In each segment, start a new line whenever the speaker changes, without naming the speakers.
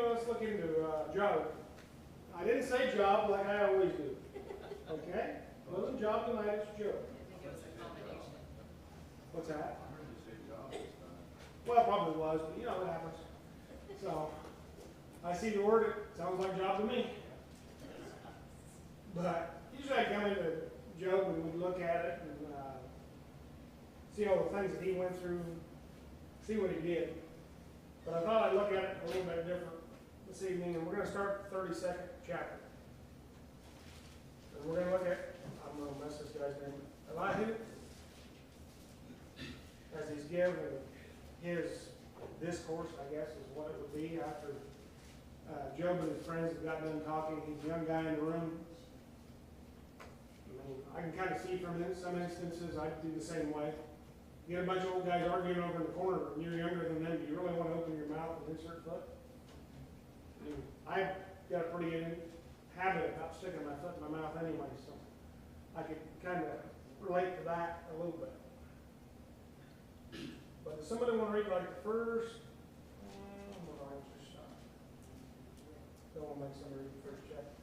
let's look into Job. I didn't say job like I always do. Okay? It wasn't job tonight, it's Job.
I think it was a combination.
What's that?
I heard you say job this time.
Well, it probably was, but you know what happens. So, I see the word, it sounds like job to me. But usually I come into Job and we look at it and see all the things that he went through, see what he did. But I thought I'd look at it a little bit different this evening, and we're going to start the 32nd chapter. And we're going to look at, I'm going to mess this guy's name, Elihu, as he's given his discourse, I guess, is what it would be after Job and his friends have got done talking. He's a young guy in the room. I mean, I can kind of see from some instances, I'd do the same way. You get a bunch of old guys arguing over in the corner, and you're younger than them. Do you really want to open your mouth and insert foot? I mean, I've got a pretty good habit about sticking my foot in my mouth anyway, so I could kind of relate to that a little bit. But does somebody want to read like the first? Don't want to make somebody read the first chapter.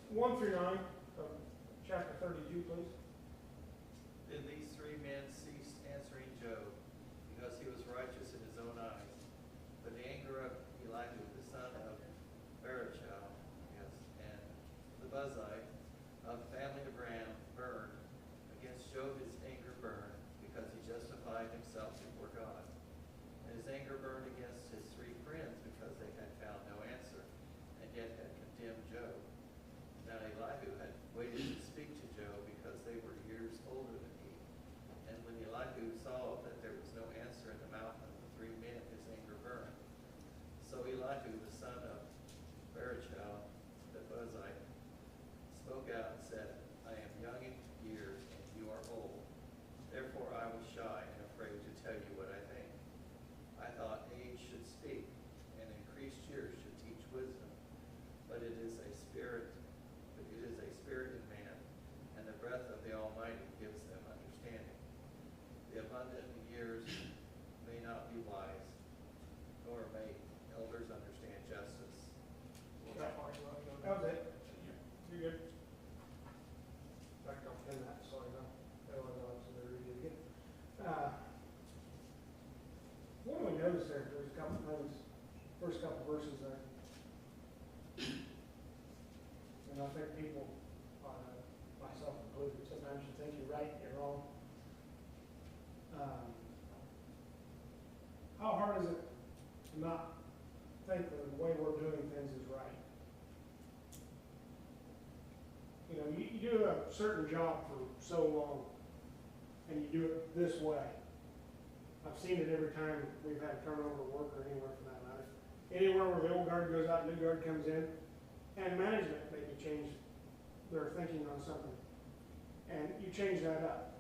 1 through 9 of chapter 32, please.
Then these three men ceased answering Job, because he was righteous in his own eyes. But the anger of Elihu, the son of Berechiah, and the Buzite of the family of Ram, burned. Against Job his anger burned, because he justified himself before God. And his anger burned against his three friends, because they had found no answer, and yet had condemned Job. Now Elihu had waited to speak to Job, because they were years older than he. And when Elihu saw that there was no answer in the mouth of the three men, his anger burned. So Elihu, the son of Berechiah, the Buzite, spoke out and said, I am young in years, and you are old. Therefore I was shy and afraid to tell you what I think. I thought age should speak, and increased years should teach wisdom. But it is a spirit in man, and the breath of the Almighty gives them understanding. The abundant years may not be wise, nor may elders understand justice.
That was it. You're good. In fact, I'll pin that so I know. Otherwise, I'll have to read it again. What do we notice there? There's a couple things. First couple verses there. And I think people, myself included, sometimes you think you're right and you're wrong. How hard is it to not think that the way we're doing things is right? You know, you do a certain job for so long, and you do it this way. I've seen it every time we've had turnover work or anywhere for that matter. Anywhere where the old guard goes out, new guard comes in, and management maybe change their thinking on something, and you change that up.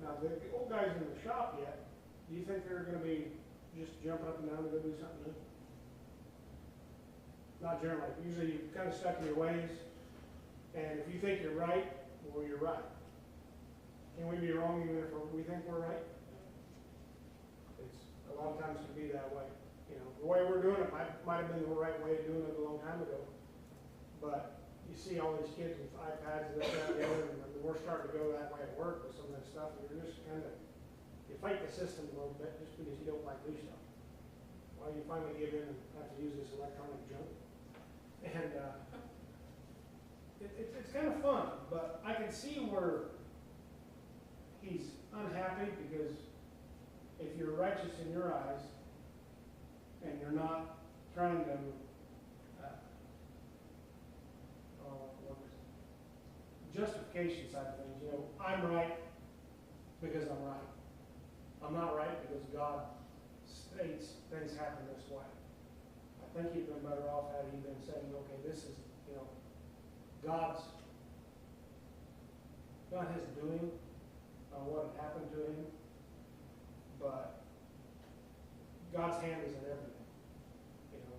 Now, the old guys in the shop yet, do you think they're going to be just jumping up and down to go do something new? Not generally. Usually you're kind of stuck in your ways, and if you think you're right, well, you're right. Can we be wrong even if we think we're right? It's a lot of times can be that way. You know, the way we're doing it might have been the right way of doing it a long time ago, but you see all these kids with iPads and this, that, and the other, and we're starting to go that way at work with some of that stuff, and you're just kind of, you fight the system a little bit just because you don't like new stuff. Well, you finally give in and have to use this electronic junk. And it's kind of fun, but I can see where he's unhappy, because if you're righteous in your eyes and you're not trying to justification side of things, you know, I'm right because I'm right. I'm not right because God states things happen this way. I think you've been better off had he been saying, okay, this is, you know, God's, not his doing on what had happened to him, but God's hand is in everything. You know,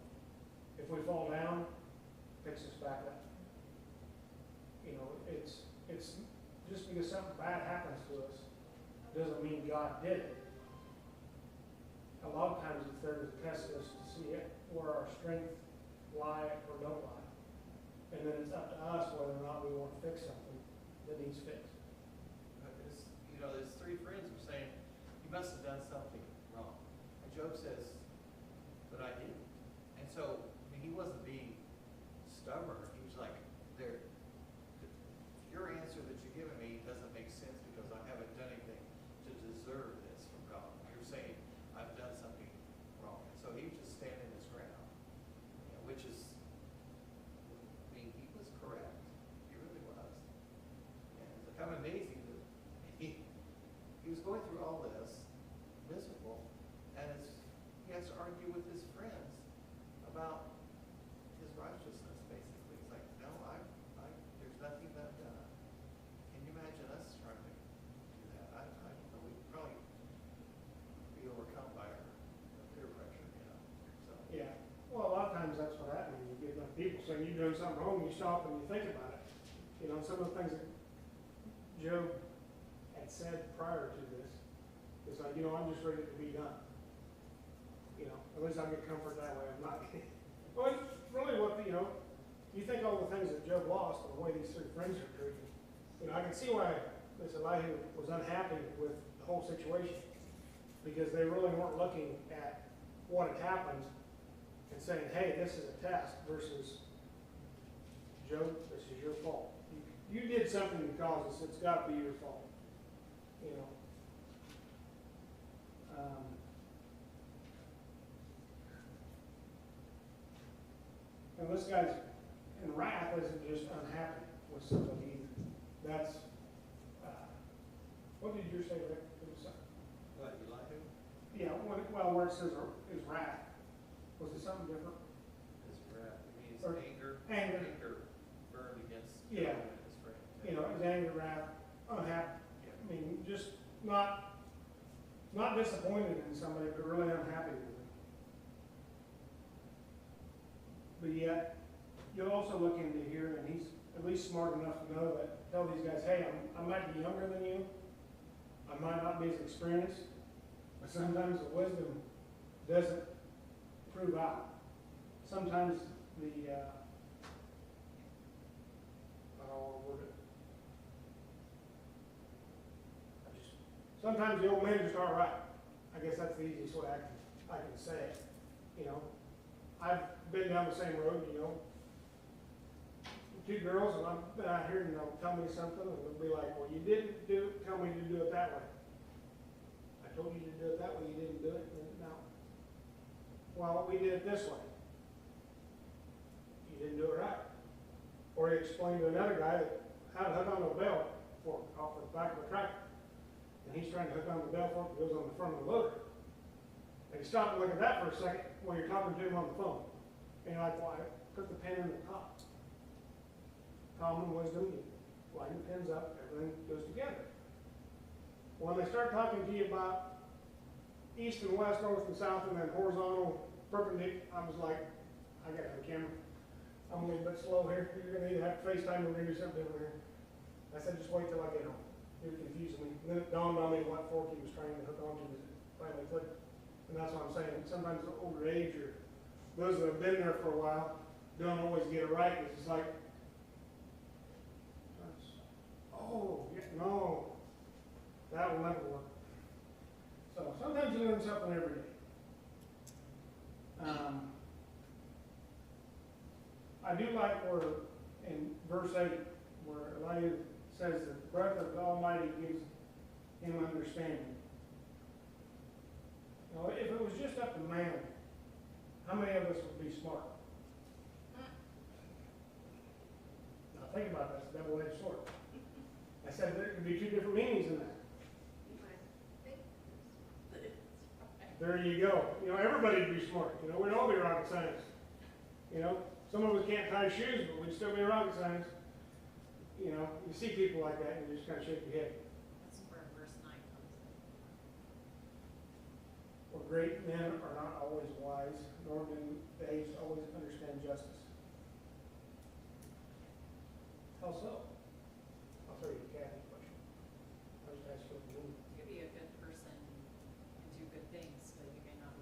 if we fall down, picks us back up. You know, it's just because something bad happens to us doesn't mean God did it. a lot of times it's there to test us to see where our strengths lie or don't lie. And then it's up to us whether or not we want to fix something that needs fixed.
But there's, you know, there's three friends who are saying, you must have done something wrong. And Job says, but I didn't. And so, I mean, he wasn't being stubborn. He was like, your answer that you're giving me doesn't make sense because I haven't done anything to deserve this from God. You're saying I've done something wrong. And so he was just standing his ground, you know, which is, I mean, he was correct. He really was. And it's kind of amazing that he was going through all this, miserable, and he has to argue with his friends about his righteousness, basically. It's like, no, there's nothing that I've done. Can you imagine us trying to do that? I don't know. We'd probably be overcome by our peer pressure, you know. So
Yeah. Well, a lot of times that's what happens. You get enough people saying you're doing something wrong, you stop and you think about it. You know, some of the things that Job had said prior to this is like, you know, I'm just ready to be done. You know, at least I get comfort that way. I'm not getting. Well, it's really what, you know, you think all the things that Job lost and the way these three friends are treated. You know, I can see why this Elihu was unhappy with the whole situation because they really weren't looking at what had happened and saying, hey, this is a test versus Job, this is your fault. You did something to cause this. It's got to be your fault. You know. And this guy's in wrath isn't just unhappy with somebody either. That's, what did you say, Rick? It was,
what, you like him?
yeah, well, where it says his wrath, was it something different?
His wrath. I mean, his
Or
anger burned against
Yeah.
Job and his friend.
You know, his anger, wrath, unhappy.
Yeah.
I mean, just not disappointed in somebody, but really unhappy with them. But yet, you'll also look into here, and he's at least smart enough to know that, tell these guys, hey, I might be younger than you, I might not be as experienced, but sometimes the wisdom doesn't prove out. Sometimes the, I don't want to word it. Sometimes the old men just aren't right. I guess that's the easiest way I can say it. You know, I've been down the same road, you know. Two girls, and I've been out here and they'll tell me something, and they'll be like, well, you didn't tell me to do it that way. I told you to do it that way, you didn't do it, and no. Well, we did it this way. You didn't do it right. Or he explained to another guy that how to hook on a bell fork off the back of a tractor. And he's trying to hook on the bell fork that goes on the front of the loader. And you stop and look at that for a second when you're talking to him on the phone. And you're like, well, I put the pin in the top. Common wisdom, you line the pins up, everything goes together. When they start talking to you about east and west, north and south, and then horizontal, perpendicular, I was like, I got the camera. I'm a little bit slow here. You're going to either have to FaceTime or we're going to do something different here. I said, just wait till I get home. You're confusing me. And then it dawned on me what fork he was trying to hook onto as it finally clicked. And that's what I'm saying. Sometimes the older age or those that have been there for a while don't always get it right. It's just like, oh, yeah, no, that will never work. So sometimes you learn something every day. I do like where in verse 8, where Elihu says that the breath of the Almighty gives him understanding. You know, if it was just up to man, how many of us would be smart? Now think about that, it's a double-edged sword. I said there could be two different meanings in that. There you go. You know, everybody would be smart. You know, we'd all be rocket scientists. You know, some of us can't tie shoes, but we'd still be rocket scientists. You know, you see people like that and you just kind of shake your head.
That's where verse 9 comes in.
For great men are not always wise, nor do they always understand justice. How so? I'll throw you a Kathy question. I'll just ask you what you mean.
You could be a good person and do good things, but you may not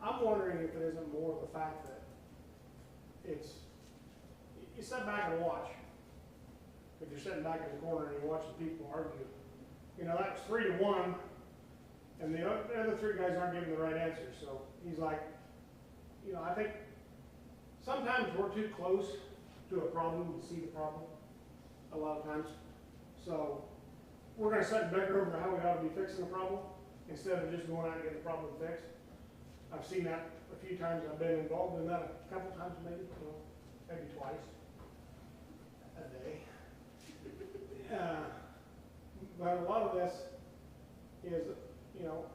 I'm wondering if it isn't more of the fact that it's, you sit back and watch. If you're sitting back in the corner and you watch the people argue, you know, that was 3-1, and the other three guys aren't giving the right answer. So he's like, you know, I think sometimes we're too close to a problem to see the problem, a lot of times. So we're going to sit and bicker over how we ought to be fixing the problem instead of just going out and getting the problem fixed. I've seen that a few times. I've been involved in that a couple times, maybe, you know, maybe twice a day. But a lot of this is, you know,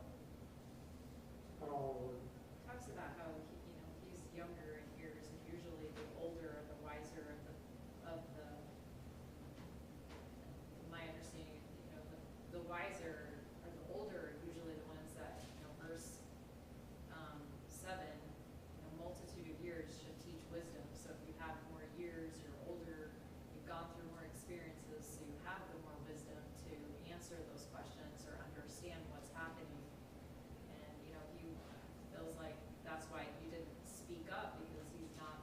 I don't know.
Talks about how, you know, he's younger in years, and usually the older are the wiser my understanding, you know, the wiser or the older are usually the ones that, you know, verse 7, you know, multitude of years should teach wisdom. So if you have more years, you're older, you've gone through more experiences, so you have the more wisdom to answer those questions or understand what's happening. And, you know, he feels like that's why he didn't speak up, because he's not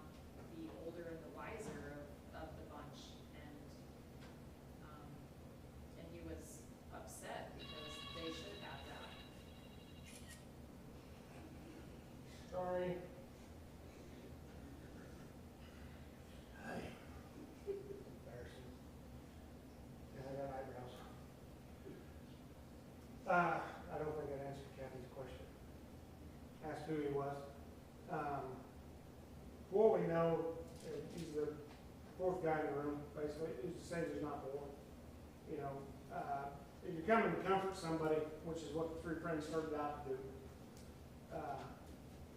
the older and the wiser of the bunch. And he was upset because they should have that.
Sorry. Hi. Embarrassing. Yeah, I got eyebrows. I don't think I answered Kathy's question. Asked who he was. What we know, he's the fourth guy in the room, basically. Who's to say there's not more? You know, if you're coming to comfort somebody, which is what the three friends started out to do,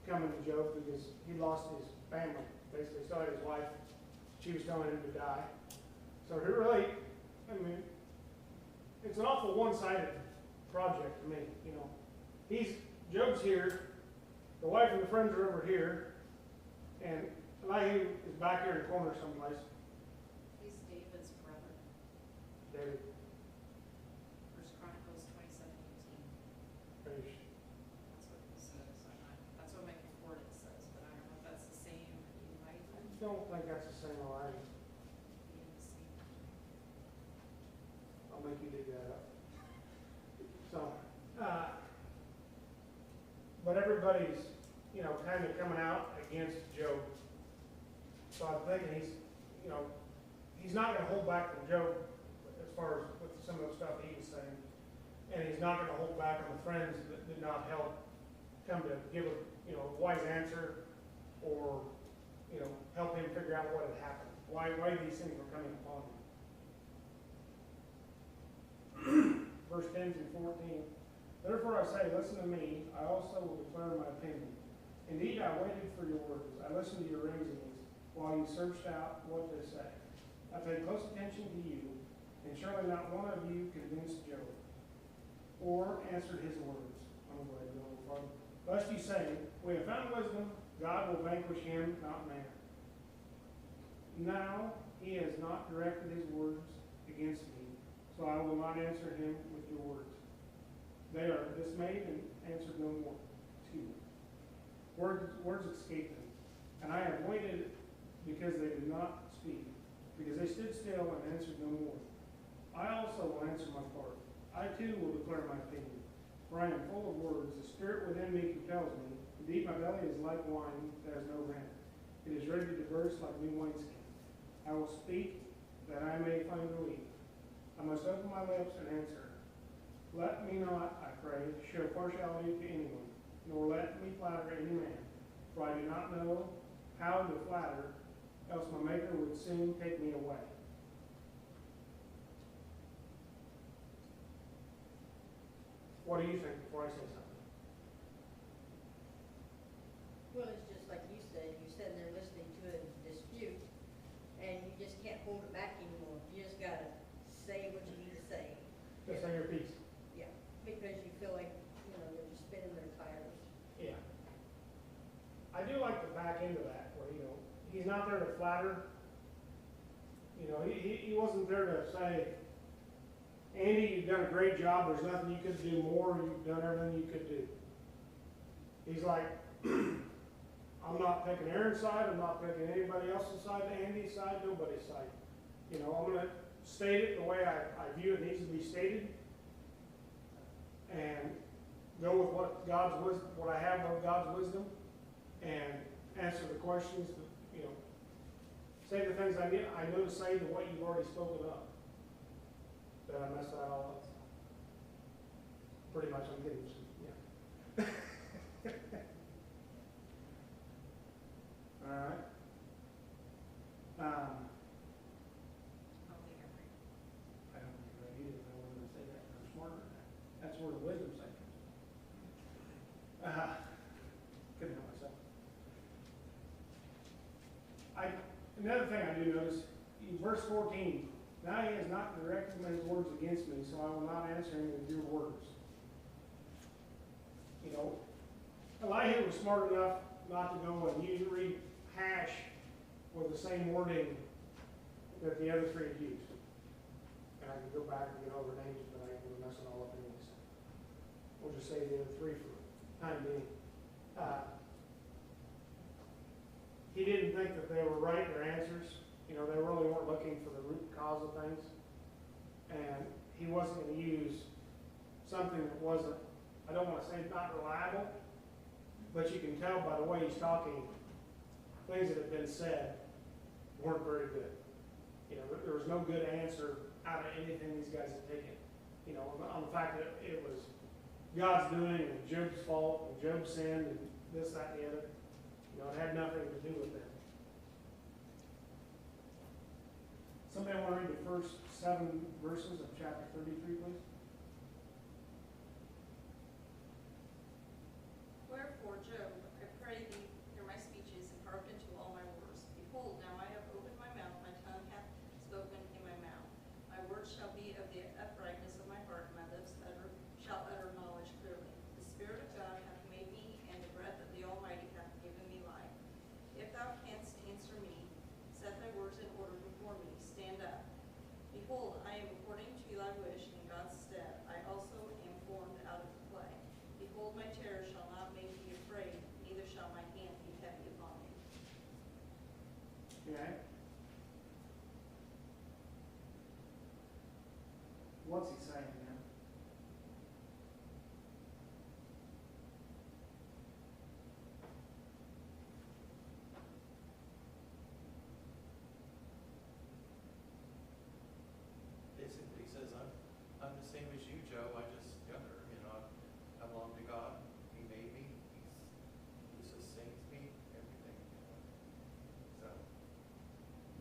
coming to Job because he lost his family, basically still had his wife. She was telling him to die. So he really, I mean, it's an awful one-sided project to me, you know. Job's here, the wife and the friends are over here, and Elihu is back here in the corner someplace.
He's David's brother.
David,
First Chronicles 27:18.
finish.
That's what it says. That's what my concordance says, but I don't know if that's the same. You might
I don't think that's the same line.
be in the same.
I'll make you dig that up. So, but everybody's, you know, kind of coming out against Job. So I'm thinking he's not going to hold back from Job as far as with some of the stuff he was saying. And he's not going to hold back on the friends that did not help come to give a, you know, wise answer or, you know, help him figure out what had happened. Why these things were coming upon him. Verse 10 through 14. Therefore I say, listen to me, I also will declare my opinion. Indeed, I waited for your words. I listened to your reasonings while you searched out what to say. I paid close attention to you, and surely not one of you convinced Job or answered his words. I'm glad you don't go farther. Lest you say, we have found wisdom, God will vanquish him, not man. Now he has not directed his words against me, so I will not answer him with your words. They are dismayed and answered no more. Excuse me. Words escaped them. And I have waited because they did not speak, because they stood still and answered no more. I also will answer my part. I too will declare my opinion. For I am full of words. The spirit within me compels me. Indeed, my belly is like wine that has no rent. It is ready to burst like new wineskin. I will speak that I may find relief. I must open my lips and answer. Let me not, I pray, show partiality to anyone, nor let me flatter any man, for I do not know how to flatter, else my Maker would soon take me away. What do you think before I say something?
Well, it's just like you said, you're sitting there listening to a dispute, and you just can't hold it back anymore. You just gotta say what you need to say.
Just say your piece.
Yeah, because you feel like, you know, they're just spinning their tires.
Yeah. I do like the back end of that, where, you know, he's not there to flatter. You know, he wasn't there to say, Andy, you've done a great job, there's nothing you could do more, you've done everything you could do. He's like, I'm not picking Aaron's side, I'm not picking anybody else's side, Andy's side, nobody's side. You know, I'm gonna state it the way I view it needs to be stated. And go with what God's wisdom, what I have of God's wisdom, and answer the questions, that, you know, say the things I know to say to what you've already spoken of. Did I mess that all up? Pretty much, I'm getting some, yeah. All right.
I don't think I'm right.
I don't think you're right either, but I wasn't gonna say that, I'm smarter than that. That's where the wisdom side comes in. Couldn't help myself. Another thing I do notice, in verse 14, now he has not directed my words against me, so I will not answer him with your words. You know, Elihu was smart enough not to go and rehash with the same wording that the other three had used. And I can go back and get over names, but I ain't gonna mess it all up anyways. We'll just say the other three for time being. He didn't think that they were right, their answers. You know, they really weren't looking for the root cause of things. And he wasn't going to use something that wasn't, I don't want to say not reliable, but you can tell by the way he's talking, things that have been said weren't very good. You know, there was no good answer out of anything these guys had taken. You know, on the fact that it was God's doing and Job's fault and Job sinned and this, that, and the other. You know, it had nothing to do with them. Somebody want to read the first 7 verses of chapter 33, please?
Wherefore, Job, I pray thee, hear my speeches, and hearken to all my words. Behold, now I have opened my mouth, my tongue hath spoken in my mouth. My words shall be of the uprightness of my heart, and my lips shall utter knowledge clearly. The Spirit of God hath made me, and the breath of the Almighty hath given me life. If thou canst answer me, set thy words in order before me. Stand up. Behold, I am according to thy wish in God's stead. I also am formed out of the clay. Behold, my terror shall not make thee afraid, neither shall my hand be heavy upon thee.
Okay. What's he saying now?
Basically, he says, I'm the same as you, Joe, I'm just younger, you know, I belong to God, he made me, he sustains me, everything, you know. So,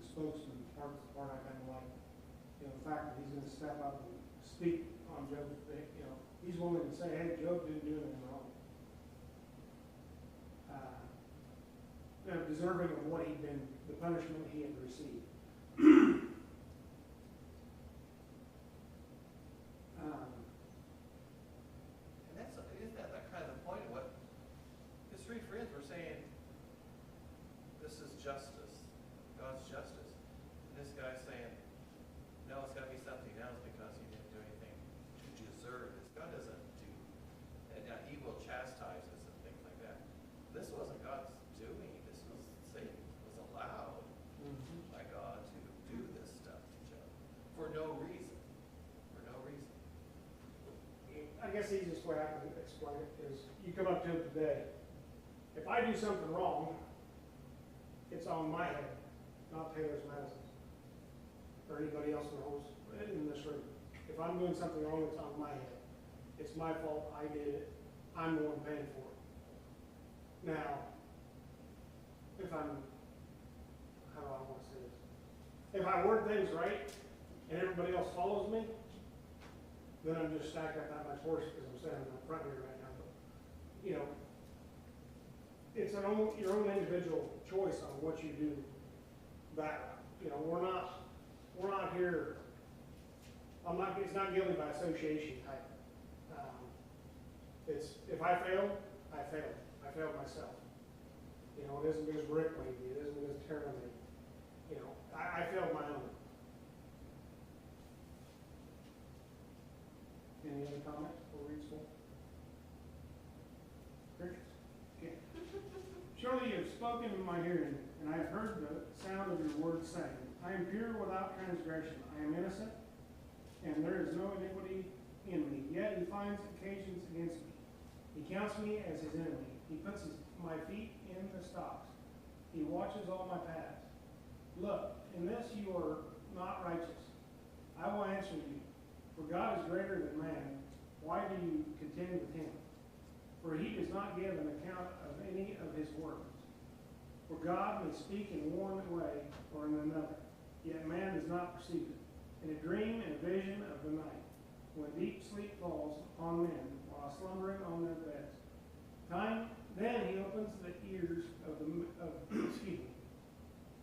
The spokesman part's the part I kind of like. You know, the fact that he's going to step up and speak on Job's thing, you know, he's willing to say, hey, Job didn't do anything wrong. You know, deserving of what he'd been, the punishment he had received.
and that's, isn't that kind of the point of what his 3 friends were saying, this is justice, God's justice. And this guy's saying, no, it's got to be something else because he didn't do anything to deserve this. God doesn't do, and now he will chastise us and things like that. This wasn't God's doing. This was Satan was allowed by God to do this stuff to Job for no reason. For no reason.
I guess the easiest way I can explain it is you come up to him today. If I do something wrong, it's on my head, not Taylor's Madison's or anybody else in this room. If I'm doing something wrong, it's on my head. It's my fault. I did it. I'm the one paying for it. Now, if I'm, how do I want to say this? If I word things right and everybody else follows me, then I'm just stacked up that much worse because I'm standing in front here right now. But, you know, it's your own individual choice on what you do. That, you know, we're not here. It's not guilty by association type. It's if I failed, I failed. I failed myself. You know, it isn't because Rick made me. It isn't because Tara made me. You know, I failed my own. Any other comments before we read school? Richardson? Yeah. spoken in my hearing, and I have heard the sound of your words saying, I am pure without transgression, I am innocent, and there is no iniquity in me. Yet he finds occasions against me. He counts me as his enemy. He puts my feet in the stocks. He watches all my paths. Look, in this you are not righteous. I will answer you. For God is greater than man. Why do you contend with him? For he does not give an account of any of his words. For God may speak in one way or in another, yet man does not perceive it. In a dream and a vision of the night, when deep sleep falls upon men while slumbering on their beds, then he opens the ears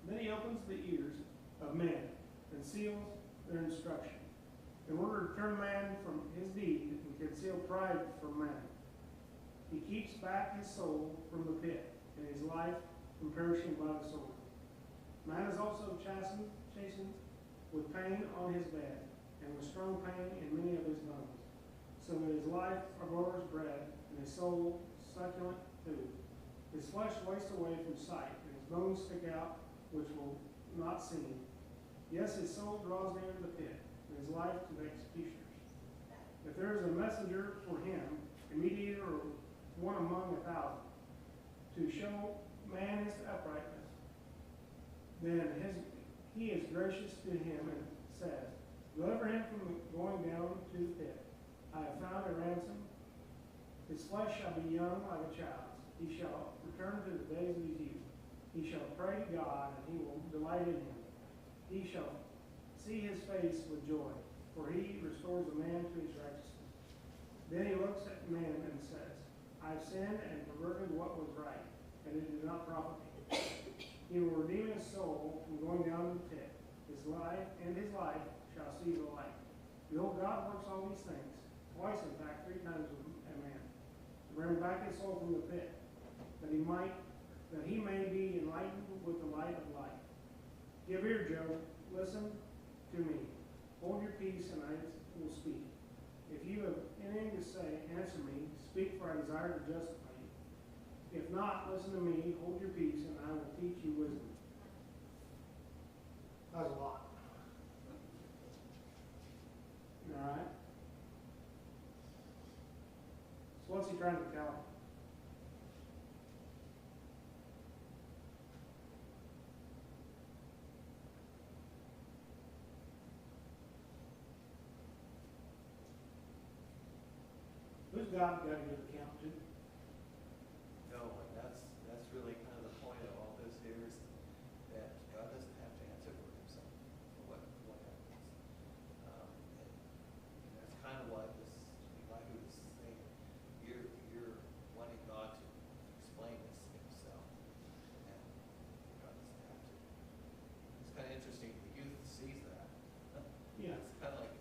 Then he opens the ears of men and seals their instruction, in order to turn man from his deed and conceal pride from man. He keeps back his soul from the pit, and his life from perishing by the sword. Man is also chastened with pain on his bed, and with strong pain in many of his bones, so that his life abhors bread, and his soul succulent food. His flesh wastes away from sight, and his bones stick out, which will not seen. Yes, his soul draws near to the pit, and his life to the executioners. If there is a messenger for him, a mediator or one among 1,000, to show man his uprightness, then he is gracious to him and says, deliver him from going down to the pit. I have found a ransom. His flesh shall be young like a child's. He shall return to the days of his youth. He shall pray to God, and he will delight in him. He shall see his face with joy, for he restores a man to his righteousness. Then he looks at man and says, I have sinned and perverted what was right, and it did not profit me. He will redeem his soul from going down to the pit. His life shall see the light. Behold, God works all these things, twice in fact, 3 times with a man, to bring back his soul from the pit, that he may be enlightened with the light of life. Give ear, Job, listen to me. Hold your peace, and I will speak. If you have anything to say, answer me. Speak, for I desire to justify you. If not, listen to me. Hold your peace, and I will teach you wisdom. That's a lot. All right? So what's he trying to tell him? Who's God got to give account to?
No, and that's really kind of the point of all this here is that God doesn't have to answer for himself for what happens. And that's kind of what this Elihu is saying. You're wanting God to explain this himself, and God doesn't have to. It's kind of interesting. The youth sees that.
Yeah.
It's kind of like,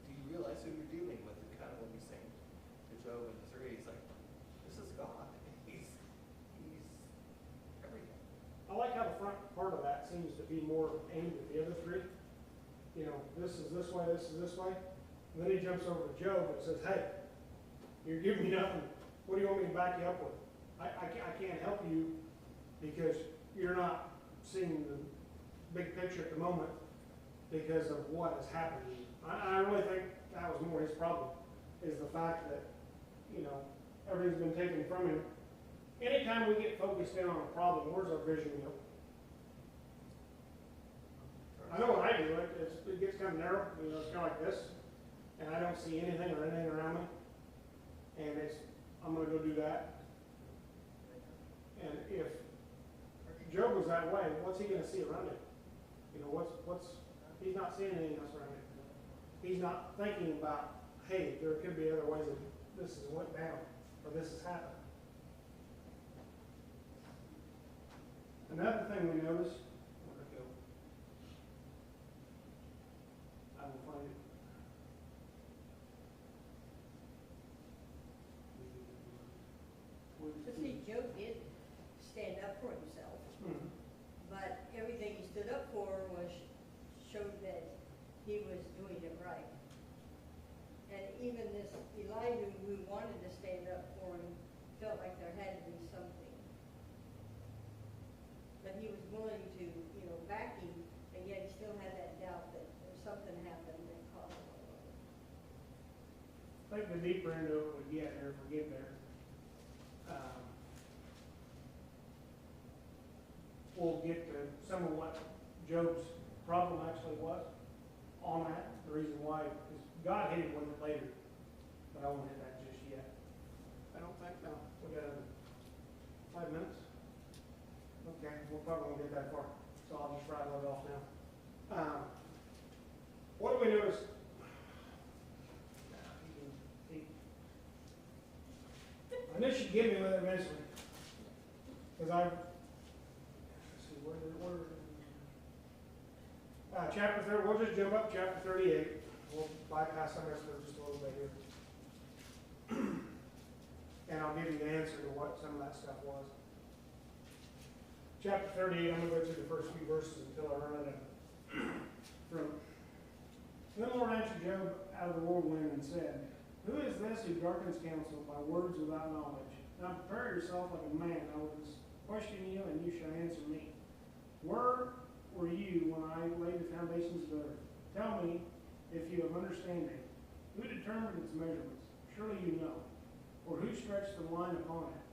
do you realize who you're dealing with? And kind of when he's saying to Job in 3, he's like, this is God. He's everything.
I like how the front part of that seems to be more aimed at the other 3. You know, this is this way, this is this way. And then he jumps over to Job and says, hey, you're giving me nothing. What do you want me to back you up with? I can't help you because you're not seeing the big picture at the moment because of what has happened to you. I really think that was more his problem, is the fact that, everything's been taken from him. Anytime we get focused in on a problem, where's our vision go? I know when I do it, it gets kind of narrow, it's kind of like this, and I don't see anything or anything around me, and I'm going to go do that. And if Job was that way, what's he going to see around him? He's not seeing anything else around him. He's not thinking about, hey, there could be other ways that this has went down, or this has happened. Another thing we notice, where'd it go? I will find it.
But see, Job did stand up for himself,
Mhm.
but everything he stood up for showed that he was doing it right. And even this Elihu, who wanted to stand up for him, felt like there had to
think the deeper into it we get, or if we get there, we'll get to some of what Job's problem actually was on that, the reason why, because God hit him with it later, but I won't hit that just yet. I don't think, no, we got 5 minutes? Okay, we'll probably won't get that far, so I'll just rattle it off now. What do we notice? I knew she'd give me with it eventually, because let's see, chapter 30, we'll just jump up chapter 38. We'll bypass some of this for just a little bit here. And I'll give you the answer to what some of that stuff was. Chapter 38, I'm going to go through the first few verses until I run out of from. Then the Lord answered Job out of the whirlwind and said, "Who is this who darkens counsel by words without knowledge? Now prepare yourself like a man. I will question you, and you shall answer me. Where were you when I laid the foundations of the earth? Tell me if you have understanding. Who determined its measurements? Surely you know. Or who stretched the line upon it?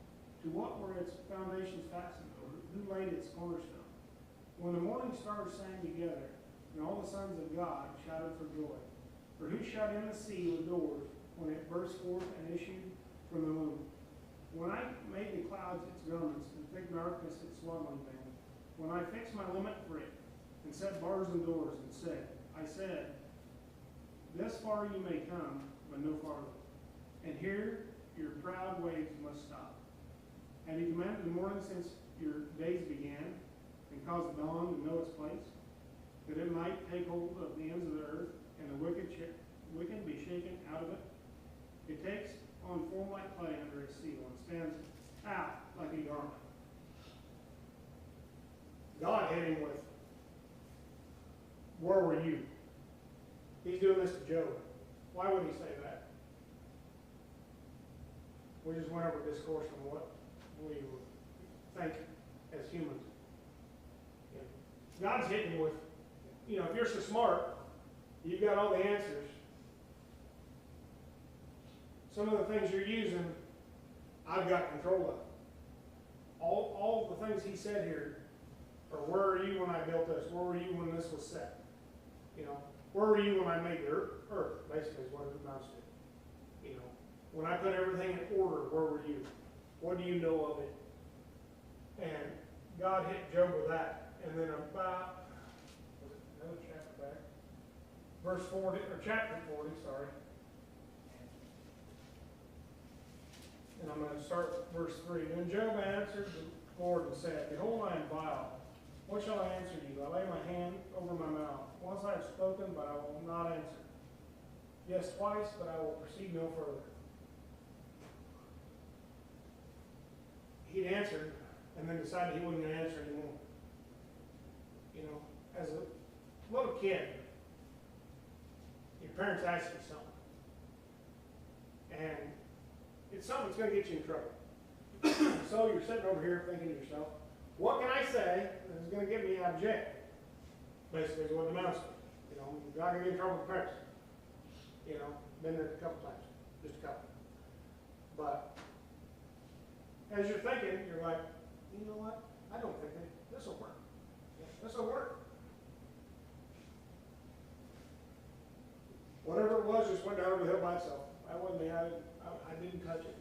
To what were its foundations fastened? Or who laid its cornerstone? When the morning stars sang together, and all the sons of God shouted for joy. For who shut in the sea with doors when it burst forth and issued from the moon? When I made the clouds its garments, and thick darkness its swaddling band, when I fixed my limit for it, and set bars and doors, and I said, this far you may come, but no farther. And here your proud waves must stop. Have you commanded the morning since your days began, and caused the dawn to know its place, that it might take hold of the ends of the earth, and the wicked be shaken out of it? It takes on form like clay under its seal, and stands out like a garment." God hit him with, where were you? He's doing this to Job. Why would he say that? We just went over discourse on what we think as humans. God's hitting him with, if you're so smart, you've got all the answers. Some of the things you're using, I've got control of. All the things he said here are, where were you when I built this? Where were you when this was set? Where were you when I made the earth? Basically is what it amounts to. When I put everything in order, where were you? What do you know of it? And God hit Job with that. And then about, was it another chapter back? Verse 40, or chapter 40, sorry. And I'm going to start verse 3. Then Job answered the Lord and said, "Behold, I am vile. What shall I answer you? I lay my hand over my mouth. Once I have spoken, but I will not answer. Yes, twice, but I will proceed no further." He'd answered, and then decided he wasn't going to answer anymore. As a little kid, your parents ask you something, and it's something that's going to get you in trouble. So you're sitting over here thinking to yourself, what can I say that is going to get me out of jail? Basically, is what it amounts to. You're not going to get in trouble with parents. Been there a couple times, just a couple. But as you're thinking, you're like, you know what? I don't think this will work. This will work. Whatever it was just went down over the hill by itself. I didn't touch it.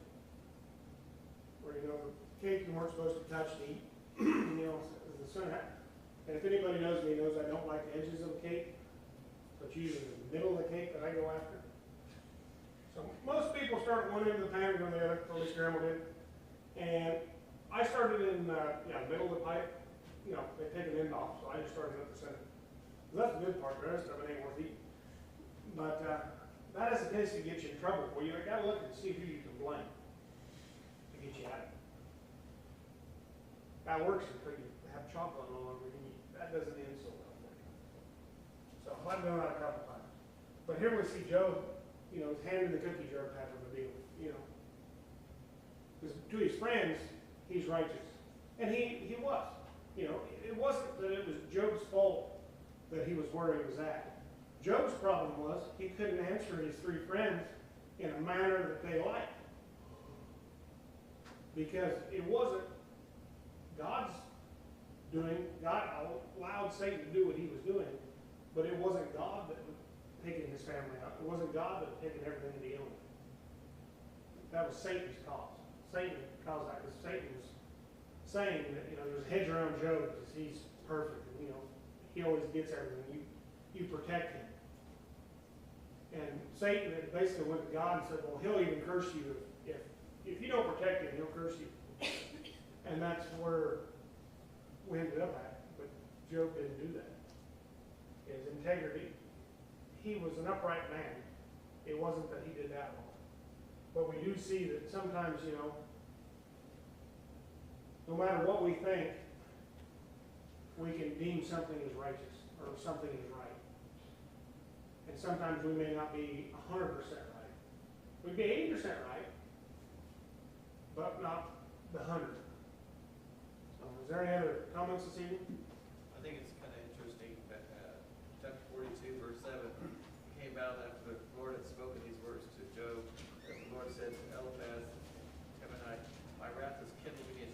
Or, the cake you weren't supposed to touch to eat. The center. And if anybody knows me, knows I don't like the edges of a cake. But usually the middle of the cake that I go after. So most people start at one end of the pan and go to the other, at least Grandma did. And I started in the middle of the pipe. They take an end off, so I just started at the center. That's the good part. The rest of it ain't worth eating. But that is the case to get you in trouble. Well, you got to look and see who you can blame to get you out of it. That works until you have chocolate all over you. That doesn't end so well for you. So I've done that a couple times. But here we see Job, his hand in the cookie jar type of a deal. Because to his friends, he's righteous. And he was. It wasn't that it was Job's fault that he was where he was at. Job's problem was he couldn't answer his three friends in a manner that they liked. Because it wasn't God's doing, God allowed Satan to do what he was doing, but it wasn't God that was picking his family up. It wasn't God that was picking everything to deal with. That was Satan's cause. Satan caused that because Satan was saying that, there's a hedge around Job because he's perfect and, he always gets everything. You protect him. And Satan basically went to God and said, well, he'll even curse you if you don't protect him, he'll curse you. And that's where we ended up at. But Job didn't do that. His integrity, he was an upright man. It wasn't that he did that wrong. But we do see that sometimes, no matter what we think, we can deem something as righteous or something as right. And sometimes we may not be 100% right. We'd be 80% right, but not the 100. So is there any other comments this evening?
I think it's